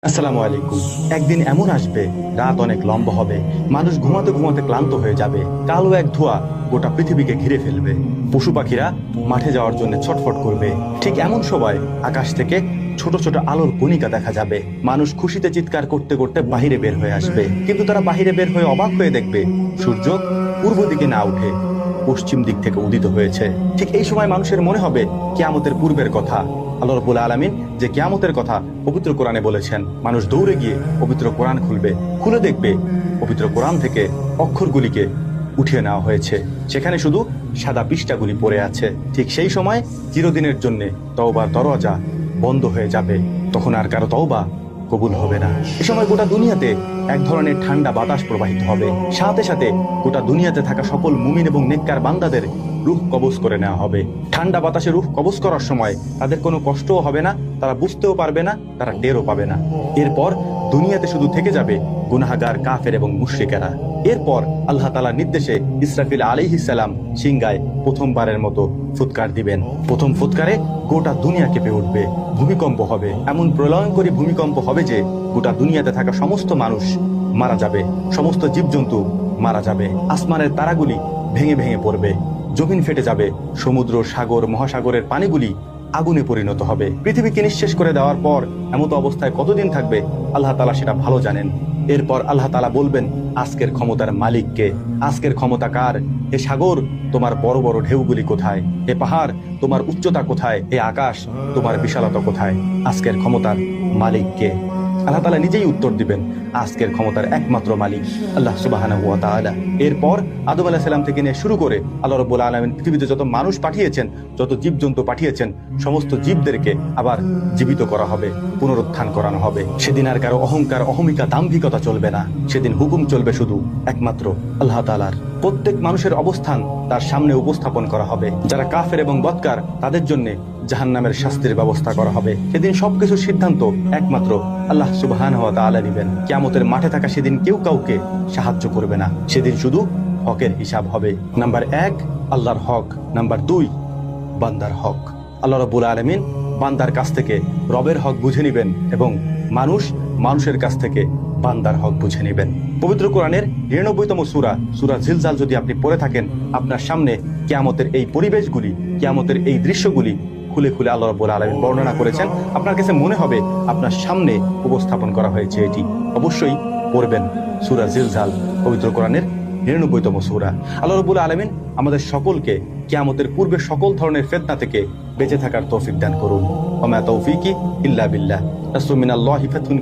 আসসালামু আলাইকুম। একদিন এমন আসবে, রাত অনেক লম্বা হবে, মানুষ ঘুমাতে ঘুমাতে ক্লান্ত হয়ে যাবে, কালো এক ধোঁয়া গোটা পৃথিবীকে ঘিরে ফেলবে, পশু পাখিরা মাঠে যাওয়ার জন্য ছটফট করবে। ঠিক এমন সময় আকাশ থেকে ছোট ছোট আলোর কণিকা দেখা যাবে। মানুষ খুশিতে চিৎকার করতে করতে বাহিরে বের হয়ে আসবে, কিন্তু তারা বাহিরে বের হয়ে অবাক হয়ে দেখবে সূর্য পূর্ব দিকে না উঠে পশ্চিম দিক থেকে উদিত হয়েছে। ঠিক এই সময় মানুষের মনে হবে কিয়ামতের পূর্বের কথা। আল্লাহ রাব্বুল আলামিন যে কিয়ামতের কথা পবিত্র কোরআনে বলেছেন, মানুষ দৌড়ে গিয়ে পবিত্র কোরআন খুলবে, খুলে দেখবে পবিত্র কোরআন থেকে অক্ষরগুলিকে উঠিয়ে নেওয়া হয়েছে, সেখানে শুধু সাদা পৃষ্ঠাগুলি পড়ে আছে। ঠিক সেই সময় চিরদিনের জন্য তওবার দরওয়াজা বন্ধ হয়ে যাবে, তখন আর কারো তওবা কবুল হবে না। এ সময় গোটা দুনিয়াতে এক ধরনের ঠান্ডা বাতাস প্রবাহিত হবে, সাথে সাথে গোটা দুনিয়াতে থাকা সকল মুমিন এবং নেককার বান্দাদের রূহ কবজ করে নেওয়া হবে। ঠান্ডা বাতাসে রূহ কবজ করার সময় তাদের কোনো কষ্টও হবে না, তারা বুঝতেও পারবে না, তারা টেরও পাবে না। এরপর দুনিয়াতে শুধু থেকে যাবে গুনাহগার, কাফের এবং মুশরিকেরা। এরপর আল্লাহ তাআলার নির্দেশে ইসরাফিল আলাইহিস সালাম সিংগায় প্রথমবারের মতো ফুৎকার দিবেন। প্রথম ফুৎকারে গোটা দুনিয়া কেঁপে উঠবে, ভূমিকম্প হবে, এমন প্রলয়ঙ্করী ভূমিকম্প হবে যে গোটা দুনিয়াতে থাকা সমস্ত মানুষ মারা যাবে, সমস্ত জীবজন্তু মারা যাবে, আসমানের তারাগুলি ভেঙে ভেঙে পড়বে, জমিন ফেটে যাবে, সমুদ্র, সাগর, মহাসাগরের পানিগুলি আগুনে পরিণত হবে। পৃথিবীকে নিঃশেষ করে দেওয়ার পর এমতো অবস্থায় কতদিন থাকবে আল্লাহ তাআলা সেটা ভালো জানেন। এরপর আল্লাহ তাআলা বলবেন, আজকের ক্ষমতার মালিককে, আজকের ক্ষমতা কার? এ সাগর, তোমার বড় বড় ঢেউগুলি কোথায়? এ পাহাড়, তোমার উচ্চতা কোথায়? এ আকাশ, তোমার বিশালতা কোথায়? আজকের ক্ষমতার মালিককে? আল্লাহ তাআলা নিজেই উত্তর দিবেন, আজকের ক্ষমতার একমাত্র মালিক আল্লাহ সুবহানাহু ওয়া তাআলা। এরপর আদম আলাইহিস সালাম থেকে নিয়ে শুরু করে আল্লাহ রাব্বুল আলামিন পৃথিবীতে যত মানুষ পাঠিয়েছেন, যত জীবজন্তু পাঠিয়েছেন, সমস্ত জীবদেরকে আবার জীবিত করা হবে, পুনরুত্থান করানো হবে। সেদিন আর কারো অহংকার, অহমিকা, দাম্ভিকতা চলবে না। সেদিন হুকুম চলবে শুধু একমাত্র আল্লাহ তাআলার। প্রত্যেক মানুষের অবস্থান তার সামনে উপস্থাপন করা হবে। যারা কাফের এবং বদকার, তাদের জন্য জাহান্নামের শাস্তির ব্যবস্থা করা হবে। সেদিন সবকিছুর সিদ্ধান্ত একমাত্র আল্লাহ সুবহানাহু ওয়া তাআলা নেবেন। কিয়ামতের মাঠে থাকা সেদিন কেউ কাউকে সাহায্য করবে না। সেদিন শুধু হকের হিসাব হবে। নাম্বার 1 আল্লাহর হক, নাম্বার 2 বান্দার হক। আল্লাহ রাব্বুল আলামিন বান্দার কাছ থেকে রবের হক বুঝে নেবেন এবং মানুষ মানুষের কাছ থেকে বান্দার হক বুঝে নেবেন। পবিত্র কোরআনের 99তম সূরা, সূরা জিলজাল যদি আপনি পড়ে থাকেন, আপনার সামনে কিয়ামতের এই পরিবেশগুলি, কিয়ামতের এই দৃশ্যগুলি খুলে খুলে আল্লাহ রাব্বুল আলামিন বর্ণনা করেছেন। আপনার কাছে মনে হবে আপনার সামনে উপস্থাপন করা হয়েছে এটি। অবশ্যই পড়বেন সূরা জিলজাল, পবিত্র কোরআনের 99তম সূরা। আল্লাহ রাব্বুল আলামিন আমাদের সকলকে কিয়ামতের পূর্বে সকল ধরনের ফিতনা থেকে বেঁচে থাকার তৌফিক দান করুন। ওয়া মা তাওফীকি ইল্লা বিল্লাহ। রাসূলুল্লাহি ফাতহুন